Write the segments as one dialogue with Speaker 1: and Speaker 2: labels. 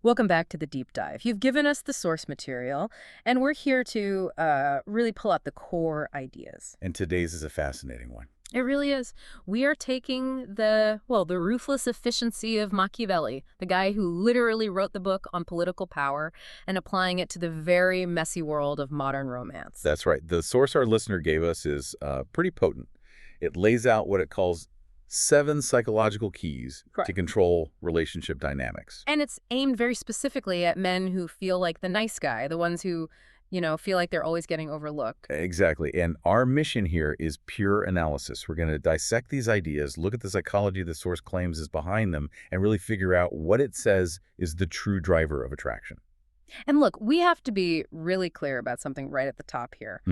Speaker 1: Welcome back to the deep dive. You've given us the source material, and we're here to really pull out the core ideas.
Speaker 2: And today's is a fascinating one.
Speaker 1: It really is. We are taking the ruthless efficiency of Machiavelli, the guy who literally wrote the book on political power, and applying it to the very messy world of modern romance.
Speaker 2: That's right. The source our listener gave us is pretty potent. It lays out what it calls 7 psychological keys
Speaker 1: Correct.
Speaker 2: to control relationship dynamics.
Speaker 1: And it's aimed very specifically at men who feel like the nice guy, the ones who, feel like they're always getting overlooked.
Speaker 2: Exactly. And our mission here is pure analysis. We're going to dissect these ideas, look at the psychology the source claims is behind them, and really figure out what it says is the true driver of attraction.
Speaker 1: And look, we have to be really clear about something right at the top here.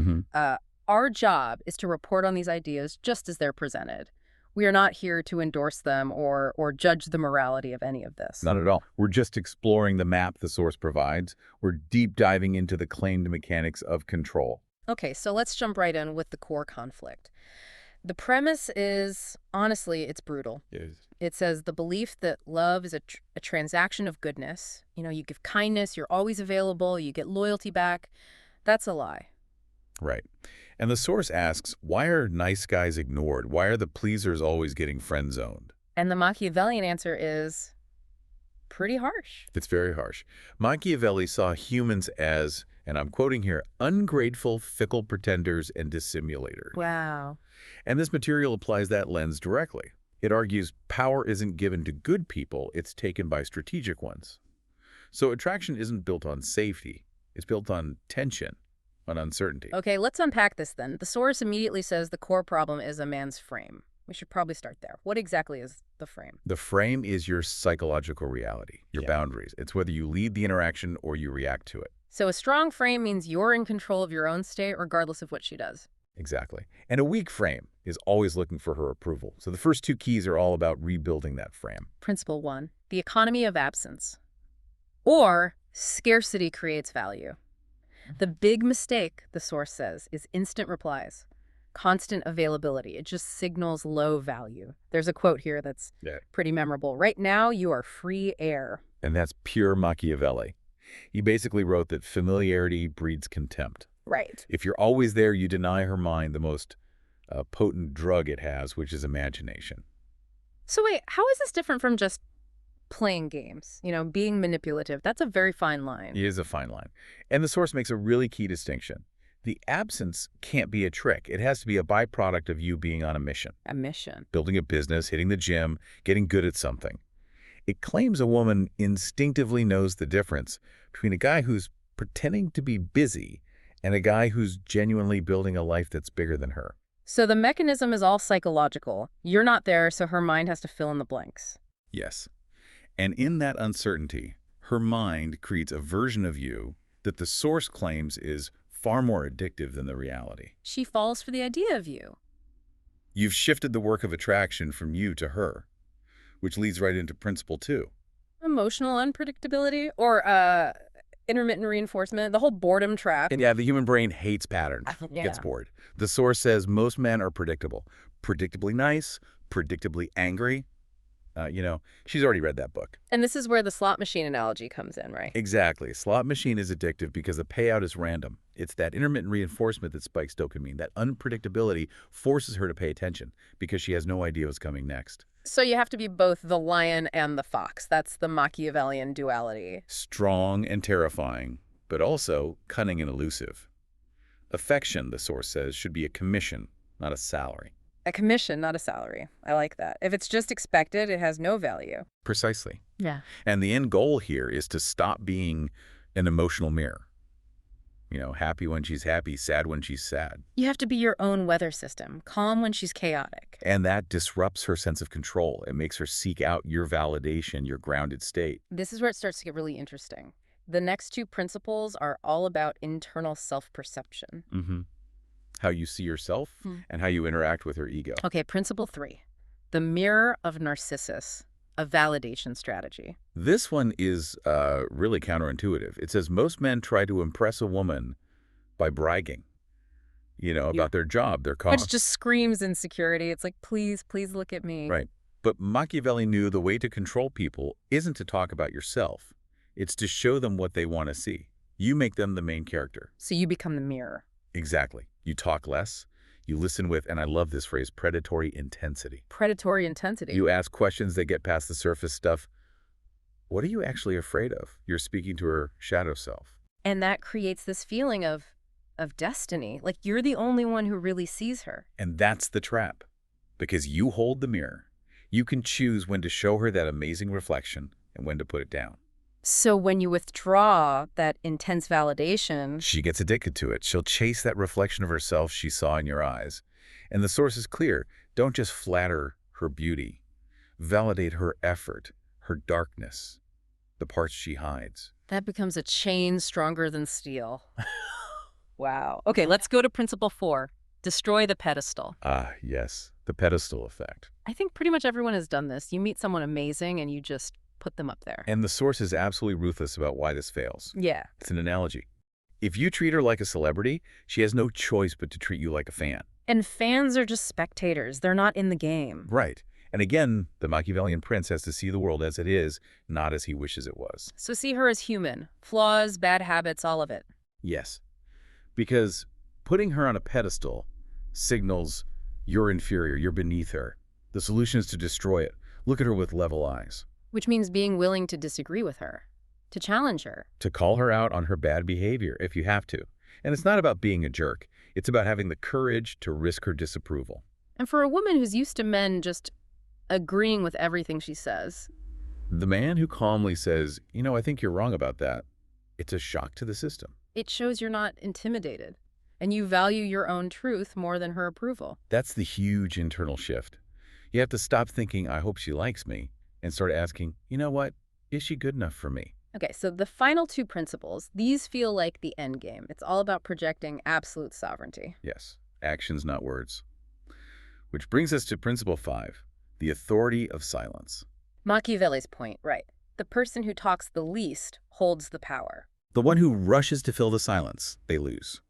Speaker 1: Our job is to report on these ideas just as they're presented. We are not here to endorse them or judge the morality of any of this.
Speaker 2: Not at all. We're just exploring the map the source provides. We're deep diving into the claimed mechanics of control.
Speaker 1: Okay, so let's jump right in with the core conflict. The premise is, honestly, it's brutal.
Speaker 2: Yes.
Speaker 1: It says the belief that love is a transaction of goodness. You give kindness, you're always available, you get loyalty back. That's a lie.
Speaker 2: Right. And the source asks, why are nice guys ignored? Why are the pleasers always getting friend-zoned?
Speaker 1: And the Machiavellian answer is pretty harsh.
Speaker 2: It's very harsh. Machiavelli saw humans as, and I'm quoting here, ungrateful, fickle pretenders and dissimulators.
Speaker 1: Wow.
Speaker 2: And this material applies that lens directly. It argues power isn't given to good people, it's taken by strategic ones. So attraction isn't built on safety. It's built on tension, on uncertainty.
Speaker 1: Okay, let's unpack this then. The source immediately says the core problem is a man's frame. We should probably start there. What exactly is the frame?
Speaker 2: The frame is your psychological reality, your boundaries. It's whether you lead the interaction or you react to it.
Speaker 1: So a strong frame means you're in control of your own state regardless of what she does.
Speaker 2: Exactly. And a weak frame is always looking for her approval. So the first 2 keys are all about rebuilding that frame.
Speaker 1: Principle 1, the economy of absence. Or scarcity creates value. The big mistake, the source says, is instant replies, constant availability. It just signals low value. There's a quote here that's pretty memorable. Right now, you are free air.
Speaker 2: And that's pure Machiavelli. He basically wrote that familiarity breeds contempt.
Speaker 1: Right.
Speaker 2: If you're always there, you deny her mind the most potent drug it has, which is imagination.
Speaker 1: So wait, how is this different from just playing games, being manipulative? That's a very fine line.
Speaker 2: It is a fine line. And the source makes a really key distinction. The absence can't be a trick. It has to be a byproduct of you being on a mission.
Speaker 1: A mission.
Speaker 2: Building a business, hitting the gym, getting good at something. It claims a woman instinctively knows the difference between a guy who's pretending to be busy and a guy who's genuinely building a life that's bigger than her.
Speaker 1: So the mechanism is all psychological. You're not there, so her mind has to fill in the blanks.
Speaker 2: Yes. And in that uncertainty, her mind creates a version of you that the source claims is far more addictive than the reality.
Speaker 1: She falls for the idea of you.
Speaker 2: You've shifted the work of attraction from you to her, which leads right into principle 2.
Speaker 1: Emotional unpredictability or intermittent reinforcement, the whole boredom trap.
Speaker 2: And yeah, the human brain hates patterns, gets bored. The source says most men are predictable. Predictably nice, predictably angry. She's already read that book.
Speaker 1: And this is where the slot machine analogy comes in, right?
Speaker 2: Exactly. Slot machine is addictive because the payout is random. It's that intermittent reinforcement that spikes dopamine. That unpredictability forces her to pay attention because she has no idea what's coming next.
Speaker 1: So you have to be both the lion and the fox. That's the Machiavellian duality.
Speaker 2: Strong and terrifying, but also cunning and elusive. Affection, the source says, should be a commission, not a salary.
Speaker 1: A commission, not a salary. I like that. If it's just expected, it has no value.
Speaker 2: Precisely.
Speaker 1: Yeah.
Speaker 2: And the end goal here is to stop being an emotional mirror. Happy when she's happy, sad when she's sad.
Speaker 1: You have to be your own weather system, calm when she's chaotic.
Speaker 2: And that disrupts her sense of control. It makes her seek out your validation, your grounded state.
Speaker 1: This is where it starts to get really interesting. The next 2 principles are all about internal self-perception.
Speaker 2: How you see yourself and how you interact with her ego.
Speaker 1: Okay, principle 3, the mirror of Narcissus, a validation strategy.
Speaker 2: This one is really counterintuitive. It says most men try to impress a woman by bragging, about their job, their car.
Speaker 1: Which just screams insecurity. It's like, please, please look at me.
Speaker 2: Right. But Machiavelli knew the way to control people isn't to talk about yourself. It's to show them what they want to see. You make them the main character.
Speaker 1: So you become the mirror.
Speaker 2: Exactly. You talk less. You listen with, and I love this phrase, predatory intensity.
Speaker 1: Predatory intensity.
Speaker 2: You ask questions that get past the surface stuff. What are you actually afraid of? You're speaking to her shadow self.
Speaker 1: And that creates this feeling of destiny. Like you're the only one who really sees her.
Speaker 2: And that's the trap. Because you hold the mirror. You can choose when to show her that amazing reflection and when to put it down.
Speaker 1: So when you withdraw that intense validation,
Speaker 2: She gets addicted to it. She'll chase that reflection of herself she saw in your eyes. And the source is clear. Don't just flatter her beauty. Validate her effort, her darkness, the parts she hides.
Speaker 1: that becomes a chain stronger than steel. Wow. Okay, let's go to principle 4. Destroy the pedestal.
Speaker 2: Ah, yes, the pedestal effect.
Speaker 1: I think pretty much everyone has done this. You meet someone amazing and you just put them up there.
Speaker 2: And the source is absolutely ruthless about why this fails.
Speaker 1: Yeah.
Speaker 2: It's an analogy. If you treat her like a celebrity, she has no choice but to treat you like a fan.
Speaker 1: And fans are just spectators. They're not in the game.
Speaker 2: Right. And again, the Machiavellian prince has to see the world as it is, not as he wishes it was.
Speaker 1: So see her as human. Flaws, bad habits, all of it.
Speaker 2: Yes. Because putting her on a pedestal signals you're inferior, you're beneath her. The solution is to destroy it. Look at her with level eyes.
Speaker 1: Which means being willing to disagree with her, to challenge her.
Speaker 2: To call her out on her bad behavior if you have to. And it's not about being a jerk. It's about having the courage to risk her disapproval.
Speaker 1: And for a woman who's used to men just agreeing with everything she says,
Speaker 2: The man who calmly says, I think you're wrong about that, it's a shock to the system.
Speaker 1: it shows you're not intimidated. And you value your own truth more than her approval.
Speaker 2: That's the huge internal shift. You have to stop thinking, I hope she likes me, and start asking, you know what? Is she good enough for me?
Speaker 1: Okay, so the final 2 principles, these feel like the end game. It's all about projecting absolute sovereignty.
Speaker 2: Yes, actions, not words. Which brings us to principle 5, the authority of silence.
Speaker 1: Machiavelli's point, right. The person who talks the least holds the power.
Speaker 2: The one who rushes to fill the silence, they lose.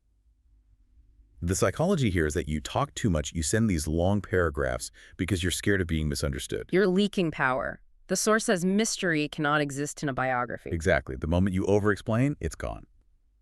Speaker 2: The psychology here is that you talk too much, you send these long paragraphs because you're scared of being misunderstood.
Speaker 1: You're leaking power. The source says mystery cannot exist in a biography.
Speaker 2: Exactly. The moment you over-explain, it's gone.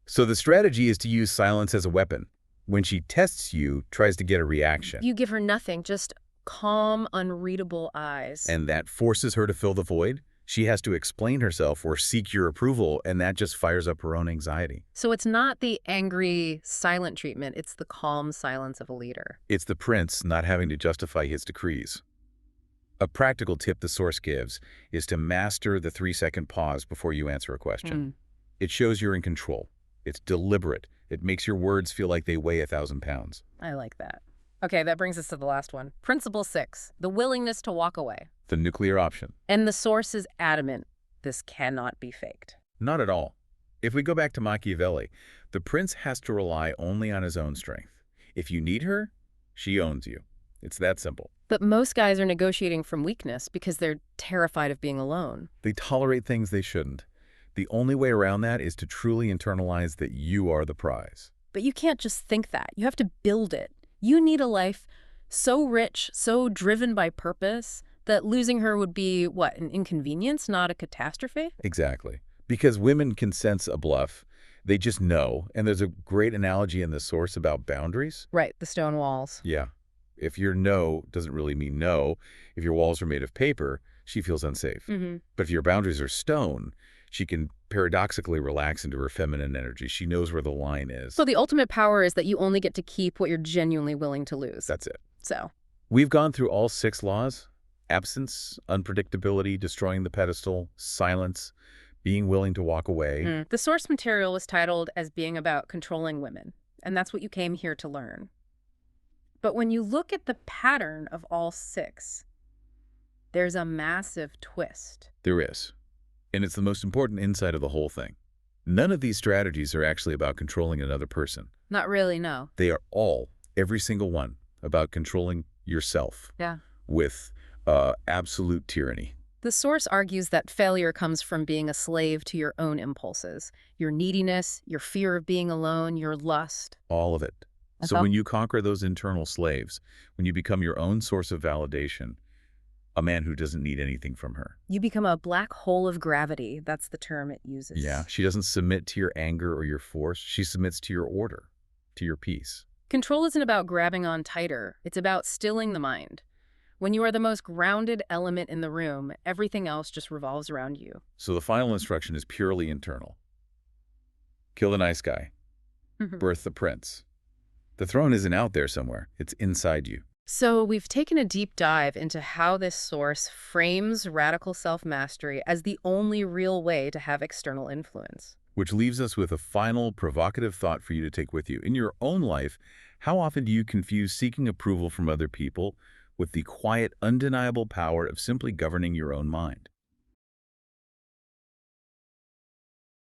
Speaker 2: So the strategy is to use silence as a weapon. When she tests you, tries to get a reaction.
Speaker 1: You give her nothing, just calm, unreadable eyes.
Speaker 2: And that forces her to fill the void. She has to explain herself or seek your approval, and that just fires up her own anxiety.
Speaker 1: So it's not the angry, silent treatment. It's the calm silence of a leader.
Speaker 2: It's the prince not having to justify his decrees. A practical tip the source gives is to master the 3-second pause before you answer a question. It shows you're in control. It's deliberate. It makes your words feel like they weigh 1,000 pounds.
Speaker 1: I like that. Okay, that brings us to the last one. Principle 6, the willingness to walk away.
Speaker 2: The nuclear option.
Speaker 1: And the source is adamant. This cannot be faked.
Speaker 2: Not at all. If we go back to Machiavelli, the prince has to rely only on his own strength. If you need her, she owns you. It's that simple.
Speaker 1: But most guys are negotiating from weakness because they're terrified of being alone.
Speaker 2: They tolerate things they shouldn't. The only way around that is to truly internalize that you are the prize.
Speaker 1: But you can't just think that. You have to build it. You need a life so rich, so driven by purpose, that losing her would be, what, an inconvenience, not a catastrophe?
Speaker 2: Exactly. Because women can sense a bluff. They just know. And there's a great analogy in the source about boundaries.
Speaker 1: Right, the stone walls.
Speaker 2: Yeah. If your no doesn't really mean no, if your walls are made of paper, she feels unsafe. But if your boundaries are stone, she can paradoxically relax into her feminine energy. She knows where the line is.
Speaker 1: So the ultimate power is that you only get to keep what you're genuinely willing to lose.
Speaker 2: That's it.
Speaker 1: So
Speaker 2: We've gone through all 6 laws: absence, unpredictability, destroying the pedestal, silence, being willing to walk away.
Speaker 1: the source material was titled as being about controlling women, and that's what you came here to learn. But when you look at the pattern of all 6, there's a massive twist.
Speaker 2: There is. And it's the most important insight of the whole thing. None of these strategies are actually about controlling another person.
Speaker 1: Not really, no.
Speaker 2: They are all, every single one, about controlling yourself
Speaker 1: Yeah.
Speaker 2: with absolute tyranny.
Speaker 1: The source argues that failure comes from being a slave to your own impulses, your neediness, your fear of being alone, your lust.
Speaker 2: All of it. So
Speaker 1: all?
Speaker 2: when you conquer those internal slaves, when you become your own source of validation, A man who doesn't need anything from her.
Speaker 1: You become a black hole of gravity. That's the term it
Speaker 2: Yeah,
Speaker 1: uses.
Speaker 2: she doesn't submit to your anger or your force. She submits to your order, to your peace.
Speaker 1: Control isn't about grabbing on tighter. It's about stilling the mind. When you are the most grounded element in the room, everything else just revolves around you.
Speaker 2: So the final instruction is purely internal. Kill the nice guy. Birth the prince. The throne isn't out there somewhere. It's inside you.
Speaker 1: So we've taken a deep dive into how this source frames radical self-mastery as the only real way to have external influence.
Speaker 2: Which leaves us with a final provocative thought for you to take with you. In your own life, how often do you confuse seeking approval from other people with the quiet, undeniable power of simply governing your own mind?